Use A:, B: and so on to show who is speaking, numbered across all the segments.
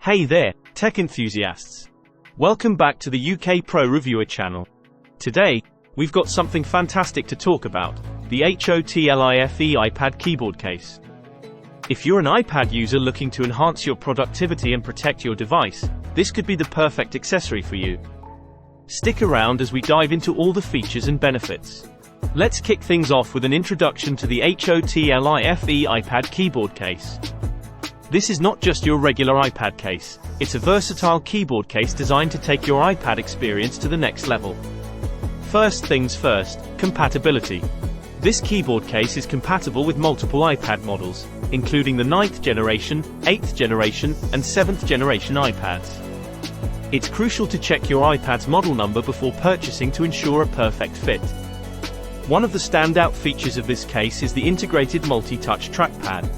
A: Hey there, tech enthusiasts. Welcome back to the UK Pro Reviewer channel. Today, we've got something fantastic to talk about, the HOTLIFE iPad keyboard case. If you're an iPad user looking to enhance your productivity and protect your device, this could be the perfect accessory for you. Stick around as we dive into all the features and benefits. Let's kick things off with an introduction to the HOTLIFE iPad keyboard case. This is not just your regular iPad case, it's a versatile keyboard case designed to take your iPad experience to the next level. First things first, compatibility. This keyboard case is compatible with multiple iPad models, including the 9th generation, 8th generation, and 7th generation iPads. It's crucial to check your iPad's model number before purchasing to ensure a perfect fit. One of the standout features of this case is the integrated multi-touch trackpad.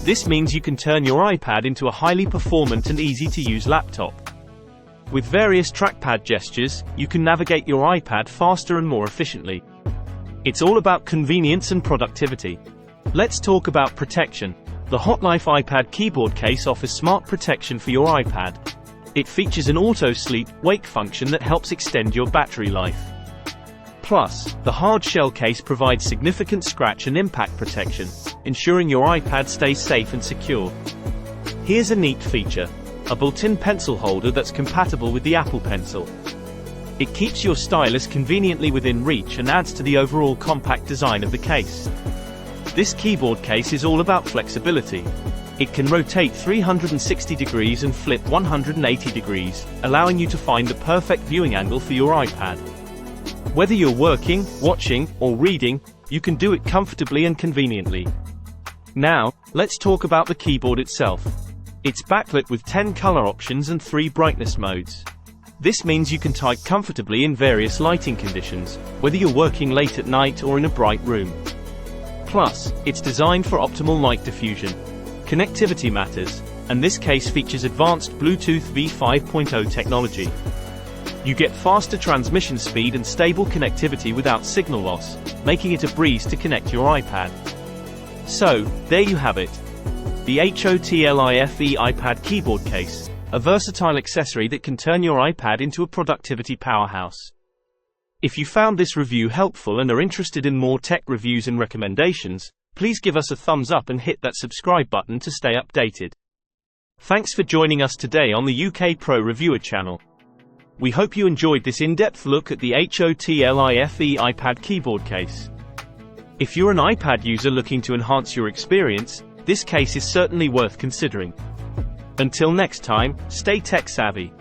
A: This means you can turn your iPad into a highly performant and easy-to-use laptop. With various trackpad gestures, you can navigate your iPad faster and more efficiently. It's all about convenience and productivity. Let's talk about protection. The HOTLIFE iPad keyboard case offers smart protection for your iPad. It features an auto sleep-wake function that helps extend your battery life. Plus, the hard shell case provides significant scratch and impact protection, ensuring your iPad stays safe and secure. Here's a neat feature: a built-in pencil holder that's compatible with the Apple Pencil. It keeps your stylus conveniently within reach and adds to the overall compact design of the case. This keyboard case is all about flexibility. It can rotate 360 degrees and flip 180 degrees, allowing you to find the perfect viewing angle for your iPad. Whether you're working, watching, or reading, you can do it comfortably and conveniently. Now, let's talk about the keyboard itself. It's backlit with 10 color options and 3 brightness modes. This means you can type comfortably in various lighting conditions, whether you're working late at night or in a bright room. Plus, it's designed for optimal light diffusion. Connectivity matters, and this case features advanced Bluetooth V5.0 technology. You get faster transmission speed and stable connectivity without signal loss, making it a breeze to connect your iPad. So, there you have it. The HOTLIFE iPad keyboard case, a versatile accessory that can turn your iPad into a productivity powerhouse. If you found this review helpful and are interested in more tech reviews and recommendations, please give us a thumbs up and hit that subscribe button to stay updated. Thanks for joining us today on the UK Pro Reviewer channel. We hope you enjoyed this in-depth look at the HOTLIFE iPad keyboard case. If you're an iPad user looking to enhance your experience, this case is certainly worth considering. Until next time, stay tech-savvy.